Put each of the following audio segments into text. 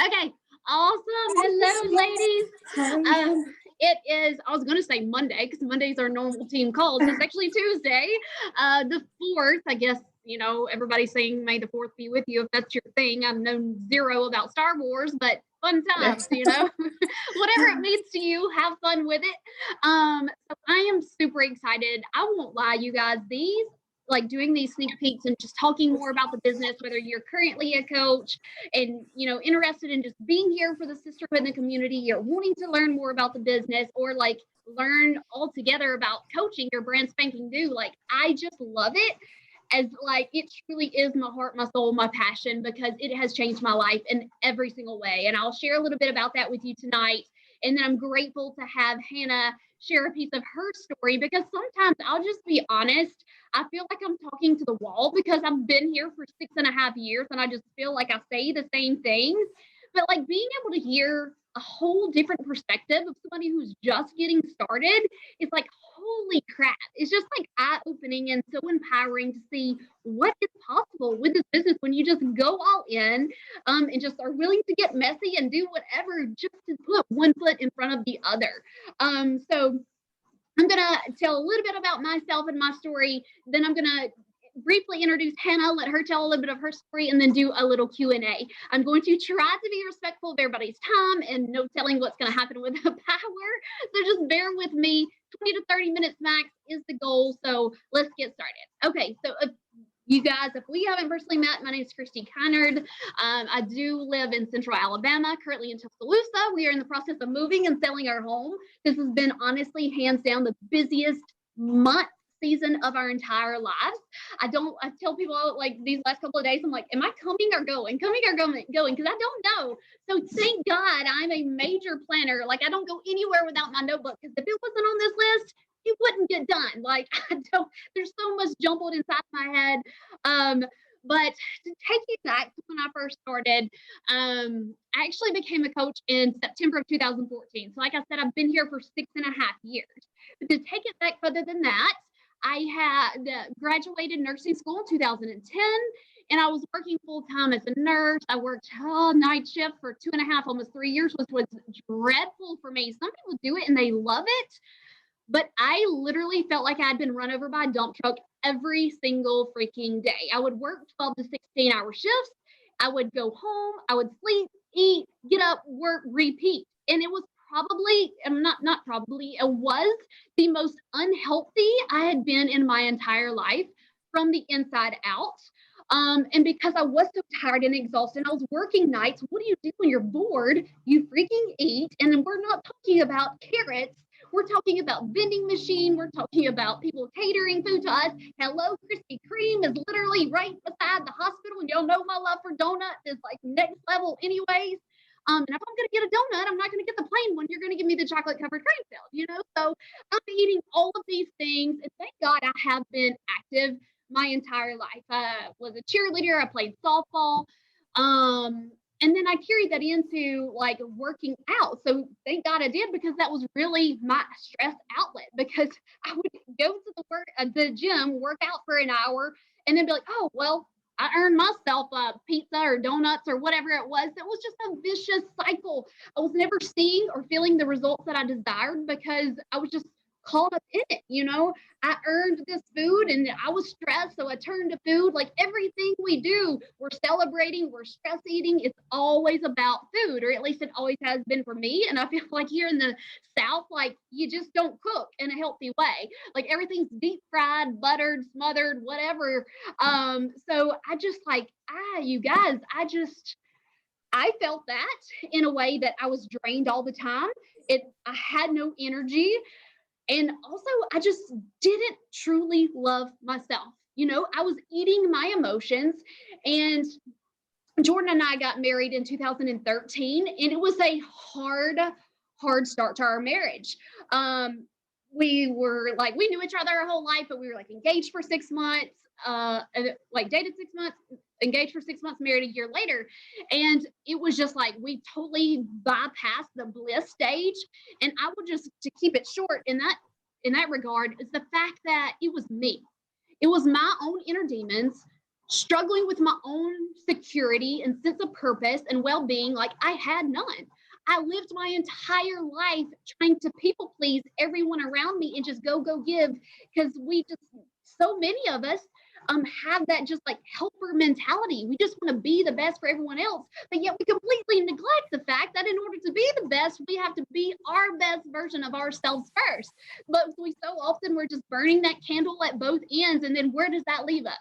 Okay, awesome. Hello, ladies. It is, I was going to say Monday because Mondays are normal team calls. It's actually Tuesday, the 4th. I guess, everybody's saying May the 4th be with you if that's your thing. I've known zero about Star Wars, but fun times, whatever it means to you, have fun with it. So I am super excited. I won't lie, you guys, doing these sneak peeks and just talking more about the business, whether you're currently a coach and, interested in just being here for the sisterhood in the community, you're wanting to learn more about the business or learn altogether about coaching your brand spanking new. I just love it as it truly is my heart, my soul, my passion, because it has changed my life in every single way. And I'll share a little bit about that with you tonight. And then I'm grateful to have Hannah share a piece of her story, because sometimes I'll just be honest, I feel like I'm talking to the wall because I've been here for 6.5 years and I just feel like I say the same things. But being able to hear a whole different perspective of somebody who's just getting started is holy crap. It's just eye-opening and so empowering to see what is possible with this business when you just go all in and just are willing to get messy and do whatever just to put one foot in front of the other. So I'm going to tell a little bit about myself and my story. Then I'm going to briefly introduce Hannah, let her tell a little bit of her story, and then do a little Q&A. I'm going to try to be respectful of everybody's time and no telling what's going to happen with the power. So just bear with me. 20 to 30 minutes max is the goal. So let's get started. Okay, so you guys, if we haven't personally met, my name is Kristi.Kinard. I do live in Central Alabama, currently in Tuscaloosa. We are in the process of moving and selling our home. This has been honestly, hands down, the busiest season of our entire lives. I tell people these last couple of days, I'm like, am I coming or going? Coming or going? Because I don't know. So thank God I'm a major planner. I don't go anywhere without my notebook, because if it wasn't on this list, it wouldn't get done. There's so much jumbled inside my head. But to take you back to when I first started, I actually became a coach in September of 2014. So like I said, I've been here for 6.5 years. But to take it back further than that, I had graduated nursing school in 2010, and I was working full-time as a nurse. I worked night shift for 2.5, almost 3 years, which was dreadful for me. Some people do it and they love it, but I literally felt like I had been run over by a dump truck every single freaking day. I would work 12 to 16-hour shifts. I would go home. I would sleep, eat, get up, work, repeat. And it was it was the most unhealthy I had been in my entire life from the inside out. And because I was so tired and exhausted, I was working nights. What do you do when you're bored? You freaking eat. And then we're not talking about carrots. We're talking about vending machine. We're talking about people catering food to us. Hello, Krispy Kreme is literally right beside the hospital. And y'all know my love for donuts is next level anyways. And if I'm going to get a donut, I'm not going to get the plain one. You're going to give me the chocolate covered cream filled, So I'm eating all of these things. And thank God I have been active my entire life. I was a cheerleader. I played softball. And then I carried that into working out. So thank God I did, because that was really my stress outlet, because I would go to the gym, work out for an hour, and then be like, oh, well, I earned myself a pizza or donuts or whatever it was. It was just a vicious cycle. I was never seeing or feeling the results that I desired because I was just caught up in it. I earned this food and I was stressed, so I turned to food. Everything we do, we're celebrating, we're stress eating. It's always about food, or at least it always has been for me. And I feel like here in the South, you just don't cook in a healthy way. Everything's deep fried, buttered, smothered, whatever. So I just you guys, I felt that in a way that I was drained all the time. I had no energy. And also, I just didn't truly love myself. I was eating my emotions. And Jordan and I got married in 2013, and it was a hard start to our marriage. We were we knew each other our whole life, but we were engaged for 6 months, dated 6 months, engaged for 6 months, married a year later. And it was just we totally bypassed the bliss stage. And I would just, to keep it short in that regard, is the fact that it was me. It was my own inner demons struggling with my own security and sense of purpose and well-being like I had none. I lived my entire life trying to people please everyone around me and just go give, because we just, so many of us have that just like helper mentality. We just want to be the best for everyone else, but yet we completely neglect the fact that in order to be the best, we have to be our best version of ourselves first. But we so often we're just burning that candle at both ends, and then where does that leave us?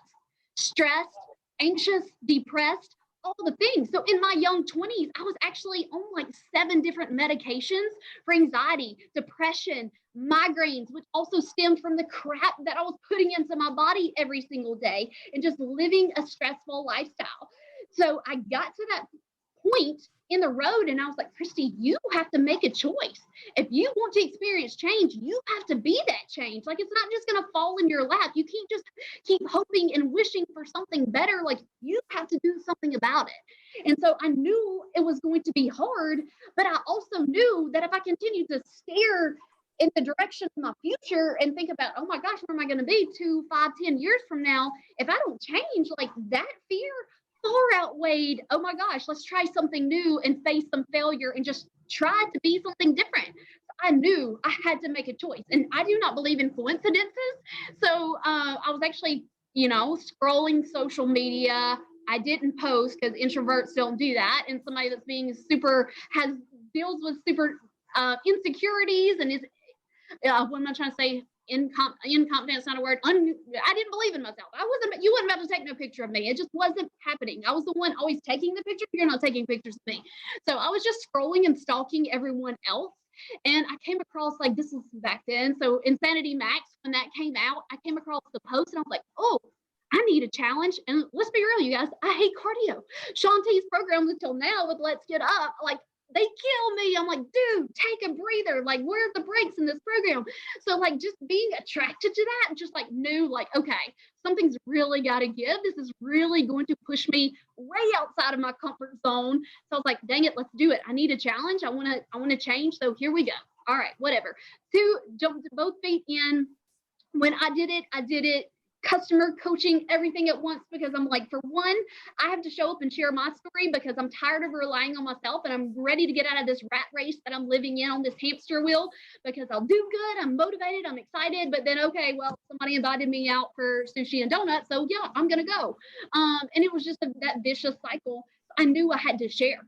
Stressed, anxious, depressed, all the things. So in my young 20s, I was actually on like 7 different medications for anxiety, depression, migraines, which also stemmed from the crap that I was putting into my body every single day and just living a stressful lifestyle. So I got to that point in the road and I was like, Kristi, you have to make a choice. If you want to experience change, you have to be that change. Like, it's not just going to fall in your lap. You can't just keep hoping and wishing for something better. Like, you have to do something about it. And so I knew it was going to be hard, but I also knew that if I continued to stare in the direction of my future and think about, oh my gosh, where am I going to be 2, 5, 10 years from now? If I don't change, like, that fear far outweighed, oh my gosh, let's try something new and face some failure and just try to be something different. So I knew I had to make a choice. And I do not believe in coincidences. So I was actually, scrolling social media. I didn't post because introverts don't do that. And somebody that's being deals with super insecurities and is, what am I trying to say? Inconfidence, not a word. I didn't believe in myself. You wouldn't be able to take no picture of me. It just wasn't happening. I was the one always taking the picture. You're not taking pictures of me. So I was just scrolling and stalking everyone else. And I came across, like, this was back then. So Insanity Max, when that came out, I came across the post and I was like, oh, I need a challenge. And let's be real, you guys, I hate cardio. Shanti's programs until now with Let's Get Up, like, they kill me. I'm like, dude, take a breather. Like, where are the breaks in this program? So, like, just being attracted to that and just like knew, like, okay, something's really got to give. This is really going to push me way outside of my comfort zone. So I was like, dang it, let's do it. I need a challenge. I want to change. So here we go. All right, whatever. 2, jumped both feet in. When I did it customer coaching everything at once, because I'm like, for one, I have to show up and share my story because I'm tired of relying on myself and I'm ready to get out of this rat race that I'm living in on this hamster wheel, because I'll do good, I'm motivated, I'm excited, but then, okay, well, somebody invited me out for sushi and donuts, so yeah, I'm gonna go. And it was just that vicious cycle. I knew I had to share,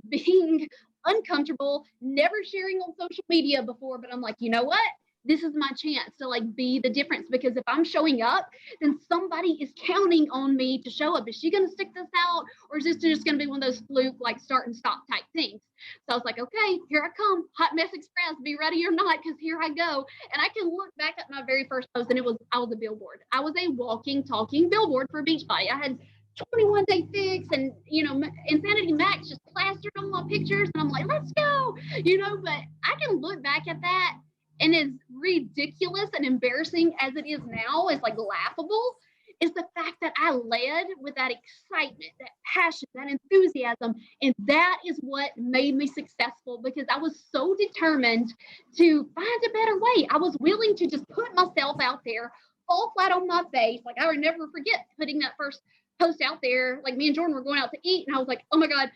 being uncomfortable, never sharing on social media before, but I'm like, you know what? This is my chance to, like, be the difference, because if I'm showing up, then somebody is counting on me to show up. Is she going to stick this out, or is this just going to be one of those fluke, like, start and stop type things? So I was like, okay, here I come. Hot Mess Express, be ready or not, because here I go. And I can look back at my very first post, and I was a billboard. I was a walking, talking billboard for Beachbody. I had 21 Day Fix and, Insanity Max just plastered on my pictures. And I'm like, let's go, but I can look back at that, and as ridiculous and embarrassing as it is now, it's like laughable, is the fact that I led with that excitement, that passion, that enthusiasm. And that is what made me successful, because I was so determined to find a better way. I was willing to just put myself out there, fall flat on my face. Like, I would never forget putting that first post out there. Like, me and Jordan were going out to eat, and I was like, oh my God,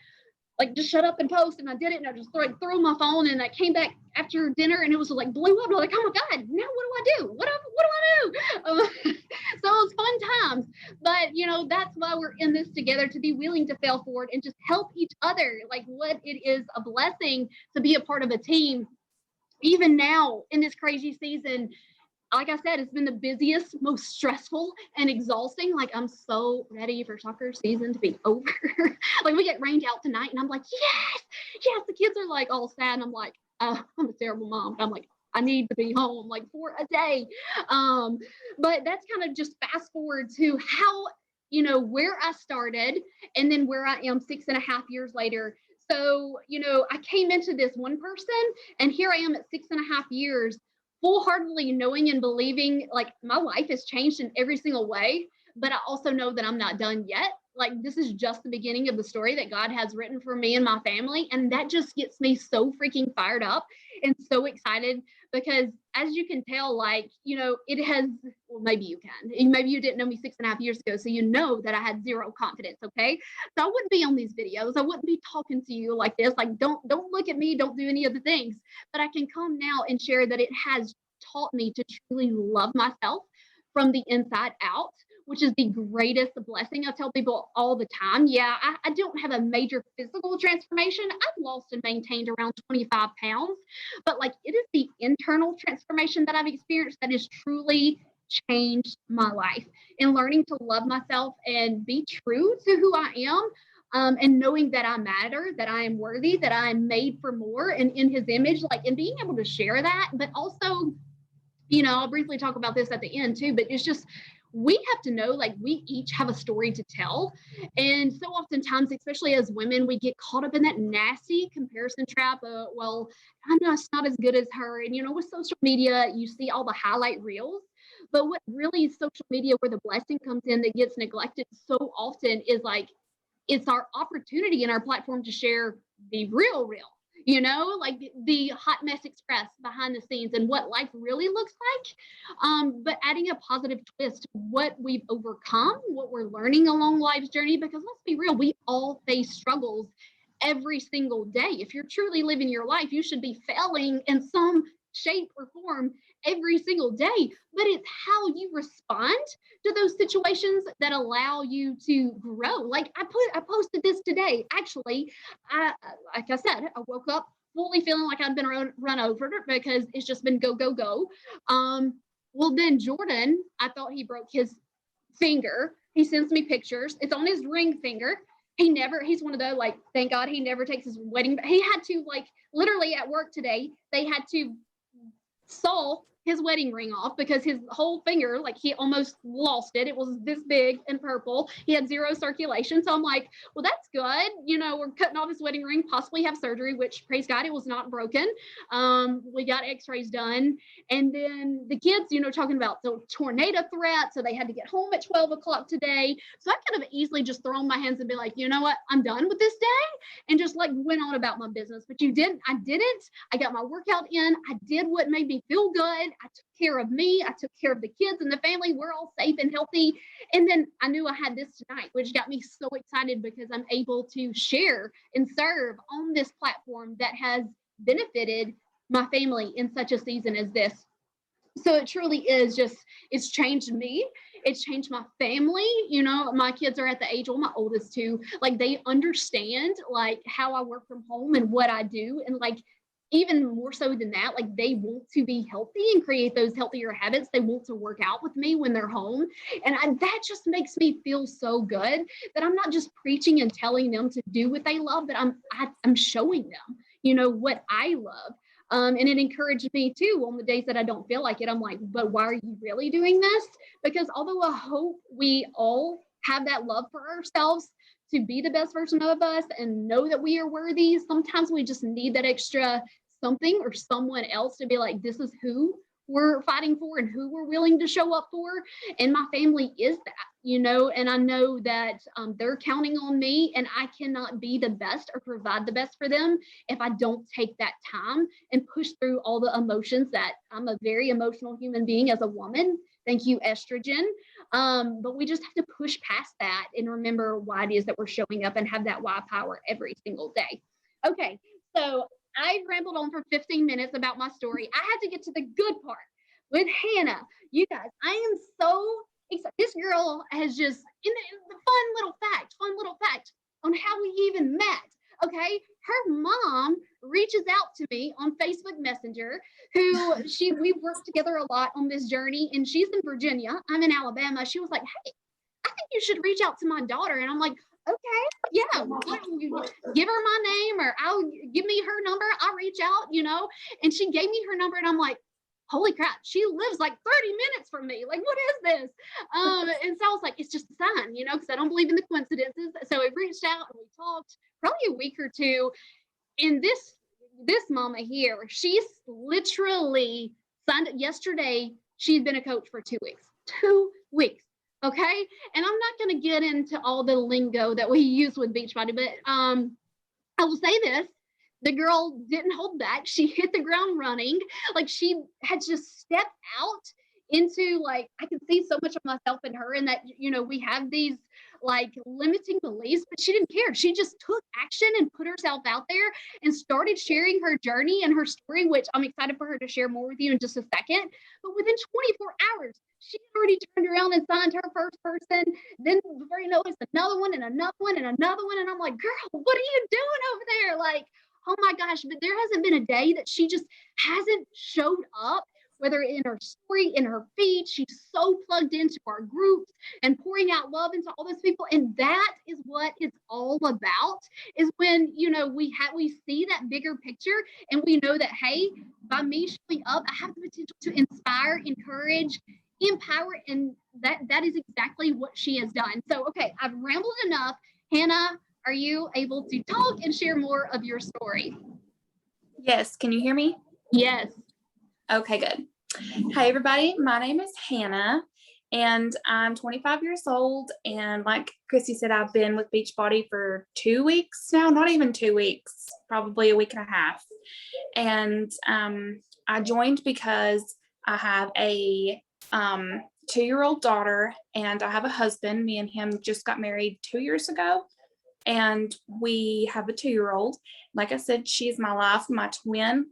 like, just shut up and post. And I did it, and I just threw my phone, and I came back after dinner, and it was like blew up. I was like, oh my God, now what do I do? What do I do? So it was fun times. But, that's why we're in this together, to be willing to fail forward and just help each other. Like, what it is a blessing to be a part of a team. Even now in this crazy season, like I said, it's been the busiest, most stressful and exhausting. Like, I'm so ready for soccer season to be over. Like, we get rained out tonight, and I'm like, yes. The kids are like all sad, and I'm like, I'm a terrible mom. But I'm like, I need to be home, like, for a day. But that's kind of just fast forward to how, where I started, and then where I am 6.5 years later. So, I came into this one person, and here I am at 6.5 years, full-heartedly knowing and believing, like, my life has changed in every single way, but I also know that I'm not done yet. like, this is just the beginning of the story that God has written for me and my family. And that just gets me so freaking fired up and so excited because, as you can tell, like, you know, it has, well, maybe you can. Maybe you didn't know me 6.5 years ago, so you know that I had zero confidence, okay? So I wouldn't be on these videos. I wouldn't be talking to you like this. Like, don't look at me. Don't do any of the things. But I can come now and share that it has taught me to truly love myself from the inside out, which is the greatest blessing. I tell people all the time, yeah, I don't have a major physical transformation. I've lost and maintained around 25 pounds, but like it is the internal transformation that I've experienced that has truly changed my life. And learning to love myself and be true to who I am. And knowing that I matter, that I am worthy, that I am made for more and in his image, like, and being able to share that, but also, you know, I'll briefly talk about this at the end too, but it's just, we have to know, like, we each have a story to tell. And so oftentimes, especially as women, we get caught up in that nasty comparison trap. Well, I'm just not as good as her. And, you know, with social media, you see all the highlight reels. But what really is social media, where the blessing comes in that gets neglected so often, is like, it's our opportunity and our platform to share the real, you know, like the hot mess express behind the scenes and what life really looks like. But adding a positive twist to what we've overcome, what we're learning along life's journey, because let's be real, we all face struggles every single day. If you're truly living your life, you should be failing in some shape or form every single day. But it's how you respond to those situations that allow you to grow. Like I posted this today. Actually, like I said, I woke up fully feeling like I'd been run over because it's just been go, go, go. Well, then Jordan, I thought he broke his finger. He sends me pictures. It's on his ring finger. He's one of those, like, thank God he never takes his wedding. He had to, like, literally at work today, they had to saw his wedding ring off because his whole finger, like, he almost lost it. It was this big and purple. He had zero circulation. So I'm like, well, that's good. You know, we're cutting off his wedding ring, possibly have surgery, which, praise God, it was not broken. We got x-rays done. And then the kids, you know, talking about the tornado threat. So they had to get home at 12 o'clock today. So I could have easily just thrown my hands and be like, you know what, I'm done with this day, and just like went on about my business. But you didn't. I didn't. I got my workout in. I did what made me feel good. I took care of me. I took care of the kids and the family. We're all safe and healthy. And then I knew I had this tonight, which got me so excited because I'm able to share and serve on this platform that has benefited my family in such a season as this. So it truly is just, it's changed me. It's changed my family. You know, my kids are at the age, well, my oldest too, like, they understand like how I work from home and what I do. And like, even more so than that, like, they want to be healthy and create those healthier habits. They want to work out with me when they're home. And that just makes me feel so good that I'm not just preaching and telling them to do what they love, but I'm showing them, you know, what I love. And it encouraged me too on the days that I don't feel like it. I'm like, but why are you really doing this? Because although I hope we all have that love for ourselves to be the best version of us and know that we are worthy, sometimes we just need that extra something or someone else to be like, this is who we're fighting for and who we're willing to show up for. And my family is that, you know, and I know that they're counting on me, and I cannot be the best or provide the best for them if I don't take that time and push through all the emotions. That I'm a very emotional human being as a woman. Thank you, estrogen. But we just have to push past that and remember why it is that we're showing up and have that why power every single day. Okay, so I rambled on for 15 minutes about my story. I had to get to the good part with Hannah. You guys, I am so excited. This girl has just, in the fun little fact on how we even met. Okay, her mom reaches out to me on Facebook Messenger, we worked together a lot on this journey, and she's in Virginia. I'm in Alabama. She was like, hey, I think you should reach out to my daughter. And I'm like, okay, yeah, you give her my name, or give me her number. I'll reach out, you know. And she gave me her number, and I'm like, holy crap, she lives like 30 minutes from me. Like, what is this? And so I was like, it's just a sign, you know, because I don't believe in the coincidences. So we reached out and we talked probably a week or two. And this mama here, she's literally signed up yesterday. She's been a coach for 2 weeks. 2 weeks. Okay. And I'm not going to get into all the lingo that we use with Beachbody, but I will say this. The girl didn't hold back. She hit the ground running. Like she had just stepped out into like, I can see so much of myself in her, and that, you know, we have these like limiting beliefs, but she didn't care. She just took action and put herself out there and started sharing her journey and her story, which I'm excited for her to share more with you in just a second. But within 24 hours, she already turned around and signed her first person. Then before you know it's another one and another one and another one. And I'm like, girl, what are you doing over there? Like, oh my gosh, but there hasn't been a day that she just hasn't showed up, whether in her story, in her feed. She's so plugged into our groups and pouring out love into all those people. And that is what it's all about, is when, you know, we see that bigger picture, and we know that, hey, by me showing up, I have the potential to inspire, encourage, empower, and that is exactly what she has done. So, okay, I've rambled enough. Hannah, are you able to talk and share more of your story? Yes. Can you hear me? Yes. Okay, good. Hi, everybody. My name is Hannah, and I'm 25 years old. And like Kristi said, I've been with Beachbody for 2 weeks now, not even 2 weeks, probably a week and a half. And I joined because I have a 2-year-old daughter, and I have a husband. Me and him just got married 2 years ago, and we have a 2-year-old. Like I said, she's my life, my twin.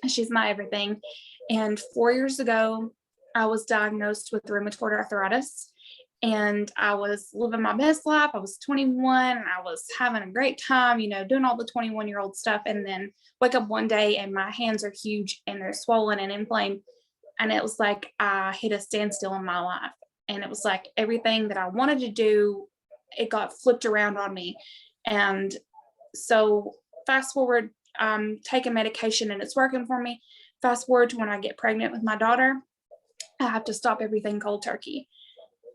She's my everything. And 4 years ago, I was diagnosed with rheumatoid arthritis, and I was living my best life. I was 21 and I was having a great time, you know, doing all the 21-year-old stuff. And then wake up one day and my hands are huge and they're swollen and inflamed. And it was like I hit a standstill in my life. And it was like everything that I wanted to do, it got flipped around on me. And so fast forward, I'm taking medication and it's working for me. Fast forward to when I get pregnant with my daughter, I have to stop everything cold turkey.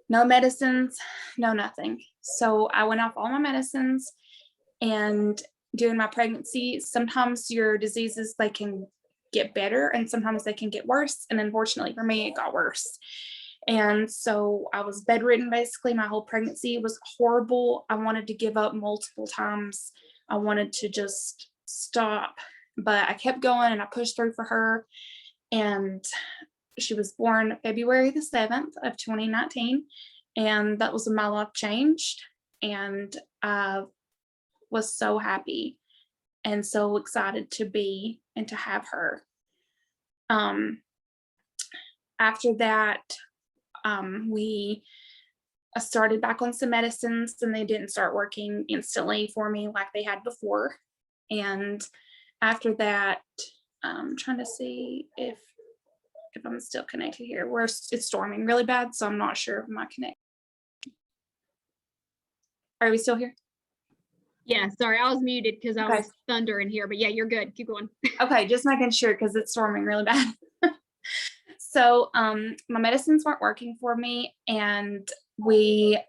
No medicines, no nothing. So I went off all my medicines, and during my pregnancy, sometimes your diseases, they can get better and sometimes they can get worse. And unfortunately for me, it got worse. And so I was bedridden basically. My whole pregnancy was horrible. I wanted to give up multiple times. I wanted to just stop, but I kept going and I pushed through for her. And she was born February the 7th of 2019. And that was when my life changed. And I was so happy and so excited to be and to have her. After that, I started back on some medicines, and they didn't start working instantly for me like they had before. And after that, I'm trying to see if I'm still connected here. It's storming really bad, so I'm not sure if my connection. Are we still here? Yeah, sorry, I was muted because I was thunder in here, but yeah, you're good. Keep going. Okay, just making sure because it's storming really bad. So my medicines weren't working for me, and we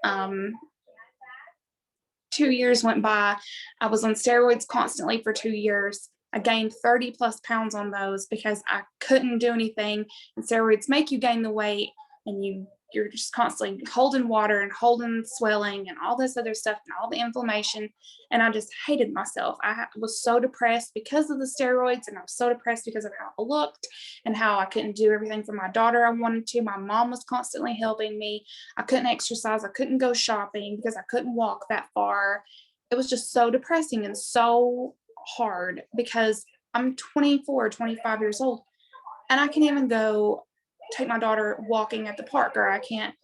2 years went by. I was on steroids constantly for 2 years. I gained 30 plus pounds on those because I couldn't do anything. And steroids make you gain the weight, and you're just constantly holding water and holding swelling and all this other stuff and all the inflammation. And I just hated myself. I was so depressed because of the steroids, and I was so depressed because of how I looked and how I couldn't do everything for my daughter I wanted to. My mom was constantly helping me. I couldn't exercise. I couldn't go shopping because I couldn't walk that far. It was just so depressing and so hard because I'm 24, 25 years old, and I can't even go take my daughter walking at the park, or I can't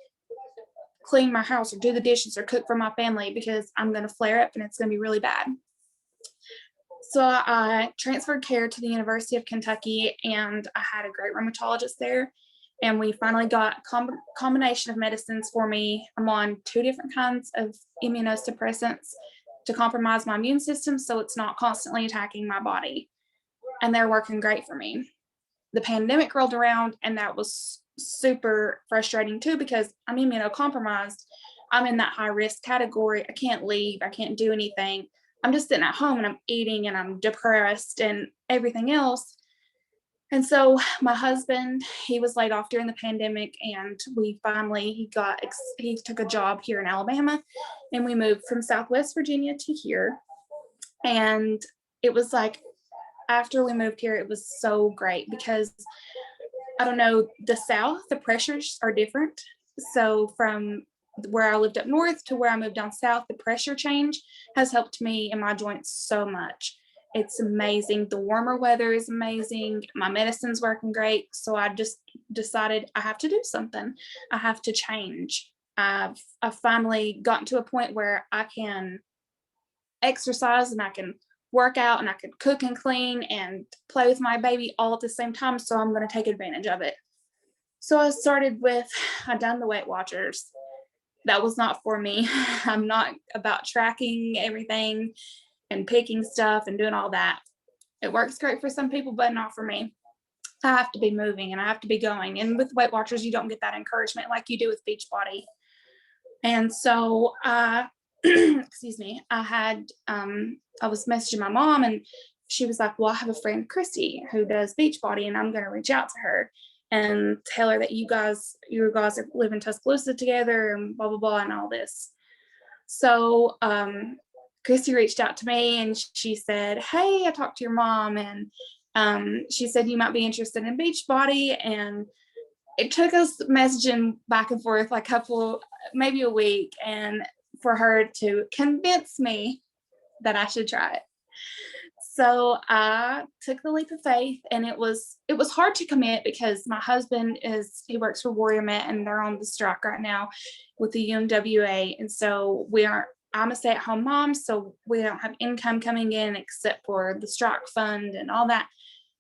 clean my house or do the dishes or cook for my family because I'm going to flare up and it's going to be really bad. So I transferred care to the University of Kentucky, and I had a great rheumatologist there, and we finally got a combination of medicines for me. I'm on 2 different kinds of immunosuppressants to compromise my immune system so it's not constantly attacking my body, and they're working great for me. The pandemic rolled around, and that was super frustrating too because I'm immunocompromised. I'm in that high risk category. I can't leave. I can't do anything. I'm just sitting at home and I'm eating and I'm depressed and everything else. And so my husband, he was laid off during the pandemic, and he took a job here in Alabama, and we moved from Southwest Virginia to here. And it was like, after we moved here, it was so great because I don't know, the South, the pressures are different. So from where I lived up north to where I moved down south, the pressure change has helped me in my joints so much. It's amazing. The warmer weather is amazing. My medicine's working great. So I just decided I have to do something. I have to change. I've finally gotten to a point where I can exercise and I can work out and I can cook and clean and play with my baby all at the same time. So I'm going to take advantage of it. So I done the Weight Watchers. That was not for me. I'm not about tracking everything and picking stuff and doing all that. It works great for some people, but not for me. I have to be moving and I have to be going. And with Weight Watchers, you don't get that encouragement like you do with Beachbody. And so excuse me, I was messaging my mom, and she was like, well, I have a friend, Kristi, who does Beachbody, and I'm going to reach out to her and tell her that you guys are living in Tuscaloosa together and blah, blah, blah, and all this. So Kristi reached out to me and she said, hey, I talked to your mom, and she said you might be interested in Beachbody. And it took us messaging back and forth like maybe a week, and for her to convince me that I should try it. So I took the leap of faith, and it was hard to commit because my husband he works for Warrior Met, and they're on the strike right now with the UMWA. And so I'm a stay-at-home mom, so we don't have income coming in except for the strike fund and all that.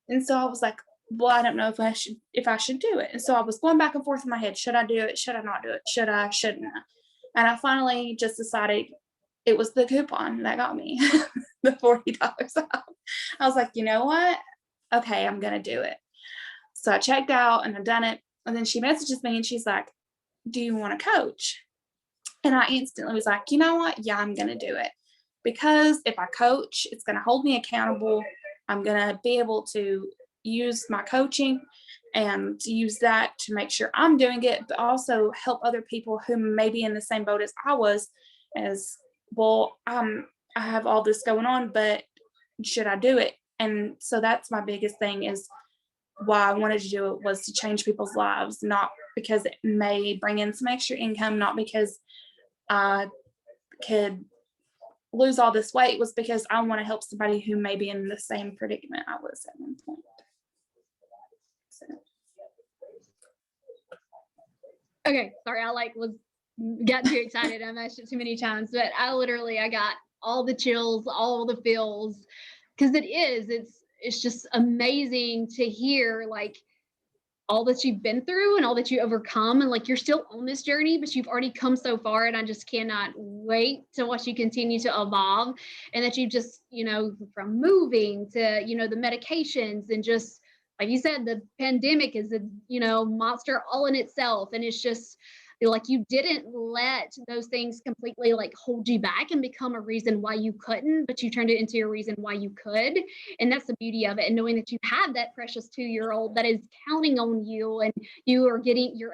And so I was like, well, I don't know if I should do it. And so I was going back and forth in my head. Should I do it? Should I not do it? Should I? Shouldn't I? And I finally just decided it was the coupon that got me the $40 off. I was like, you know what? Okay, I'm going to do it. So I checked out and I've done it. And then she messages me and she's like, do you want to coach? And I instantly was like, you know what? Yeah, I'm going to do it. Because if I coach, it's going to hold me accountable. I'm going to be able to use my coaching and use that to make sure I'm doing it, but also help other people who may be in the same boat as I was, as well. I have all this going on, but should I do it? And so that's my biggest thing, is why I wanted to do it, was to change people's lives, not because it may bring in some extra income, not because I could lose all this weight, was because I want to help somebody who may be in the same predicament I was at one point. So. Okay, sorry, I got too excited. I mashed it too many times, but I got all the chills, all the feels, because it's just amazing to hear like all that you've been through and all that you overcome, and like you're still on this journey, but you've already come so far, and I just cannot wait to watch you continue to evolve, and that you just, from moving to, the medications, and just like you said, the pandemic is a, monster all in itself, and it's just like you didn't let those things completely like hold you back and become a reason why you couldn't, but you turned it into a reason why you could. And that's the beauty of it. And knowing that you have that precious 2-year-old that is counting on you, and you're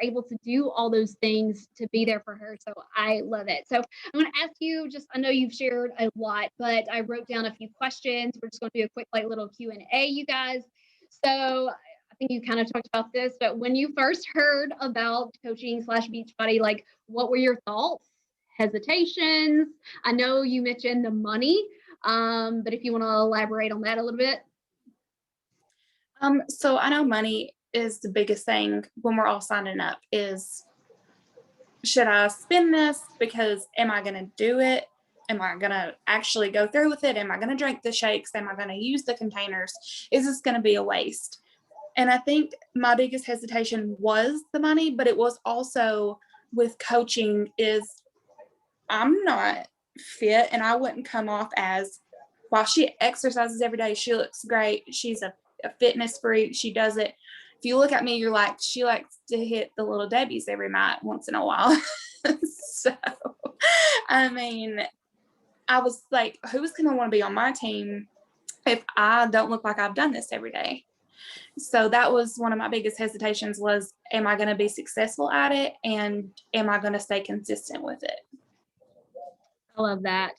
able to do all those things to be there for her. So I love it. So I'm going to ask you, I know you've shared a lot, but I wrote down a few questions. We're just going to do a quick little Q&A, you guys. So I think you kind of talked about this, but when you first heard about coaching / Beachbody, like what were your thoughts, hesitations? I know you mentioned the money, but if you want to elaborate on that a little bit. So I know money is the biggest thing when we're all signing up, is should I spend this? Because am I going to do it? Am I going to actually go through with it? Am I going to drink the shakes? Am I going to use the containers? Is this going to be a waste? And I think my biggest hesitation was the money, but it was also with coaching, is I'm not fit, and I wouldn't come off as, while she exercises every day, she looks great, she's a fitness freak, she does it. If you look at me, you're like, she likes to hit the little Debbie's every night once in a while. So, I mean, I was like, who's going to want to be on my team if I don't look like I've done this every day? So that was one of my biggest hesitations was, am I going to be successful at it? And am I going to stay consistent with it? I love that.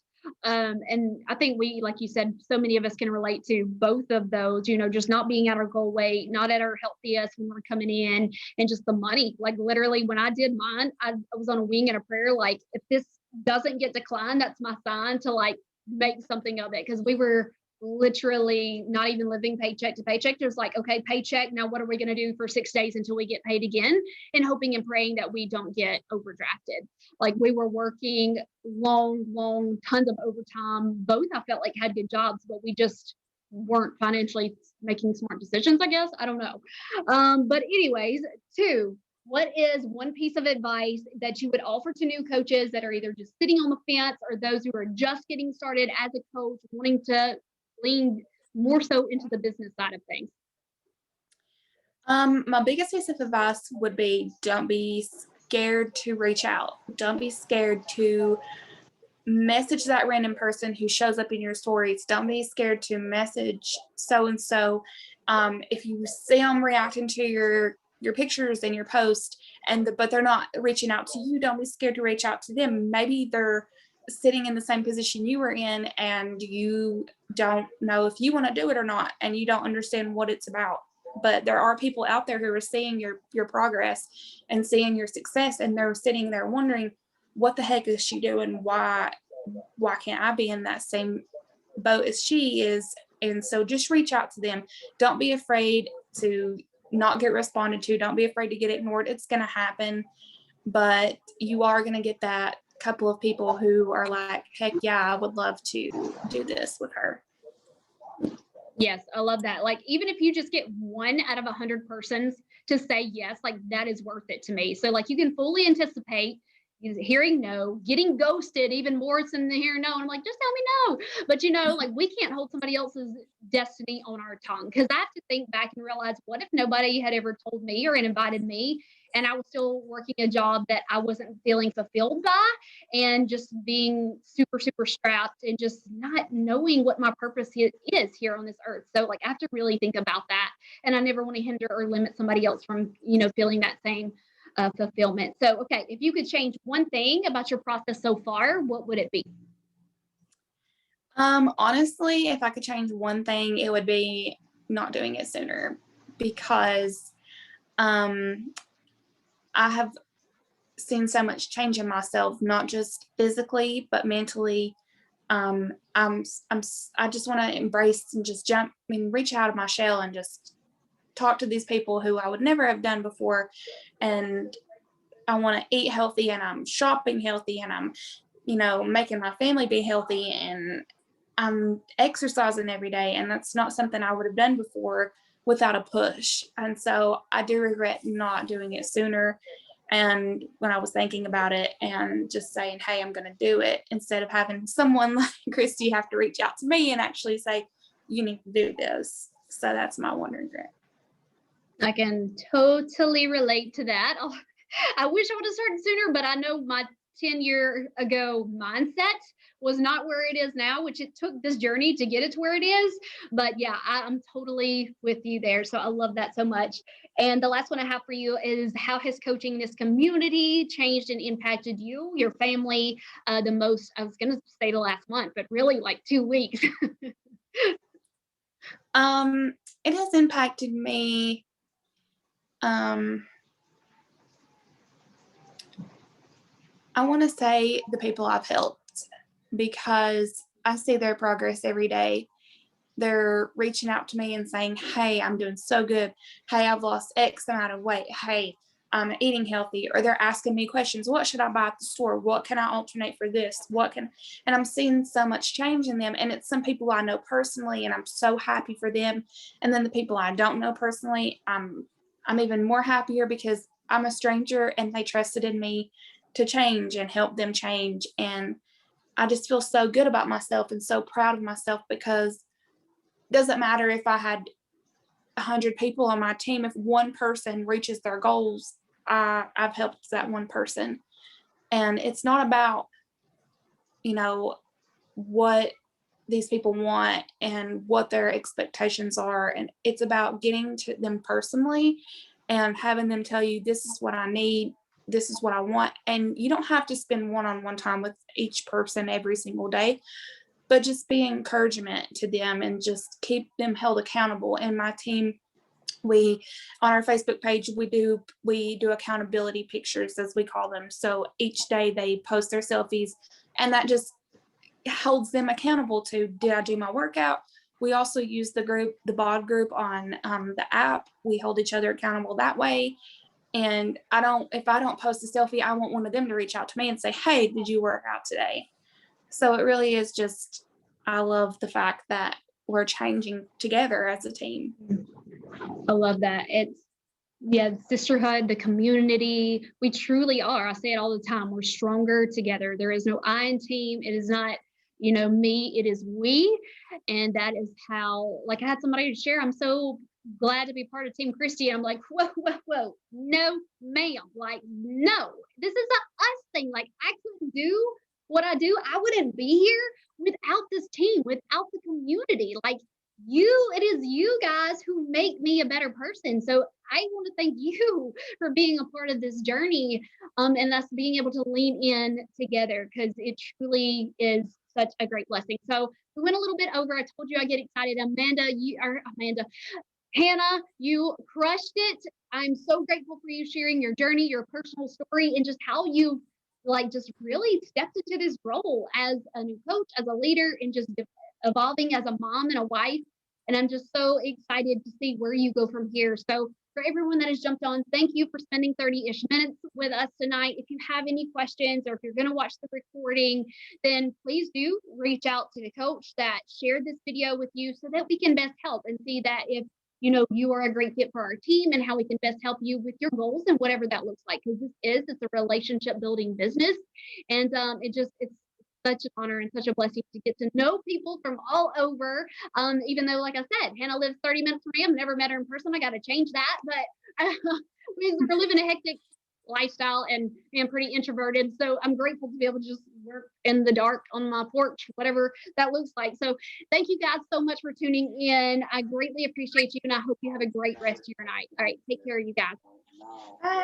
And I think we, like you said, so many of us can relate to both of those, just not being at our goal weight, not at our healthiest when we're coming in, and just the money. Like literally when I did mine, I was on a wing and a prayer. Like if this doesn't get declined, that's my sign to like make something of it. Cause we were literally not even living paycheck to paycheck. There's like, okay, paycheck. Now what are we going to do for 6 days until we get paid again? And hoping and praying that we don't get overdrafted. Like we were working long, tons of overtime. Both I felt like had good jobs, but we just weren't financially making smart decisions, I guess. I don't know. But anyways, two, what is one piece of advice that you would offer to new coaches that are either just sitting on the fence or those who are just getting started as a coach, wanting to lean more so into the business side of things? My biggest piece of advice would be, don't be scared to reach out. Don't be scared to message that random person who shows up in your stories. Don't be scared to message so and so. If you see them reacting to your pictures and your post, but they're not reaching out to you, don't be scared to reach out to them. Maybe they're sitting in the same position you were in, and you don't know if you want to do it or not, and you don't understand what it's about. But there are people out there who are seeing your progress and seeing your success, and they're sitting there wondering, what the heck is she doing? Why can't I be in that same boat as she is? And so just reach out to them. Don't be afraid to not get responded to. Don't be afraid to get ignored. It's going to happen, but you are going to get that couple of people who are like, heck yeah, I would love to do this with her. Yes, I love that. Like, even if you just get 1 out of 100 persons to say yes, like that is worth it to me. So like you can fully anticipate hearing no, getting ghosted even more than the hearing no. And I'm like, just tell me no. But like we can't hold somebody else's destiny on our tongue, because I have to think back and realize, what if nobody had ever told me or invited me, and I was still working a job that I wasn't feeling fulfilled by, and just being super strapped and just not knowing what my purpose is here on this earth. So like I have to really think about that. And I never want to hinder or limit somebody else from, feeling that same fulfillment. So, okay, if you could change one thing about your process so far, what would it be? Honestly, if I could change one thing, it would be not doing it sooner, because I have seen so much change in myself, not just physically, but mentally. I just want to embrace and just reach out of my shell and just talk to these people who I would never have done before. And I want to eat healthy, and I'm shopping healthy, and I'm, making my family be healthy, and I'm exercising every day. And that's not something I would have done before without a push. And so I do regret not doing it sooner. And when I was thinking about it and just saying, hey, I'm going to do it, instead of having someone like Kristi have to reach out to me and actually say, you need to do this. So that's my one regret. I can totally relate to that. I wish I would have started sooner, but I know my 10-year ago mindset was not where it is now, which it took this journey to get it to where it is. But yeah, I'm totally with you there. So I love that so much. And the last one I have for you is, how has coaching this community changed and impacted you, your family, the most? I was going to say the last month, but really like 2 weeks. It has impacted me. I want to say the people I've helped, because I see their progress every day. They're reaching out to me and saying, hey, I'm doing so good. Hey, I've lost X amount of weight. Hey, I'm eating healthy. Or they're asking me questions. What should I buy at the store? What can I alternate for this? And I'm seeing so much change in them. And it's some people I know personally, and I'm so happy for them. And then the people I don't know personally, I'm even more happier, because I'm a stranger and they trusted in me to change and help them change. And I just feel so good about myself and so proud of myself, because it doesn't matter if I had 100 people on my team. If one person reaches their goals, I've helped that one person. And it's not about, what, these people want and what their expectations are. And it's about getting to them personally and having them tell you, this is what I need, this is what I want. And you don't have to spend one-on-one time with each person every single day, but just be encouragement to them and just keep them held accountable. And my team, we on our Facebook page, we do accountability pictures, as we call them. So each day they post their selfies, and that just holds them accountable to, did I do my workout? We also use the bod group on the app. We hold each other accountable that way. And if I don't post a selfie, I want one of them to reach out to me and say, hey, did you work out today? So it really is just, I love the fact that we're changing together as a team. I love that. It's, yeah, sisterhood, the community. We truly are. I say it all the time. We're stronger together. There is no I in team. It is not, me, it is we. And that is how, like, I had somebody to share. I'm so glad to be part of Team Kristi. And I'm like, whoa. No, ma'am. Like, no, this is a us thing. Like, I couldn't do what I do. I wouldn't be here without this team, without the community. Like, it is you guys who make me a better person. So I want to thank you for being a part of this journey, and us being able to lean in together, because it truly is such a great blessing. So we went a little bit over. I told you I get excited. Hannah, you crushed it. I'm so grateful for you sharing your journey, your personal story, and just how you just really stepped into this role as a new coach, as a leader, and just evolving as a mom and a wife. And I'm just so excited to see where you go from here. So for everyone that has jumped on, thank you for spending 30-ish minutes with us tonight. If you have any questions, or if you're going to watch the recording, then please do reach out to the coach that shared this video with you, so that we can best help and see that if you are a great fit for our team, and how we can best help you with your goals and whatever that looks like. Because it's a relationship building business. And it's such an honor and such a blessing to get to know people from all over. Even though, like I said, Hannah lives 30 minutes from me. I've never met her in person. I got to change that. But we're living a hectic lifestyle, and I'm pretty introverted. So I'm grateful to be able to just work in the dark on my porch, whatever that looks like. So thank you guys so much for tuning in. I greatly appreciate you, and I hope you have a great rest of your night. All right, take care of you guys. Bye.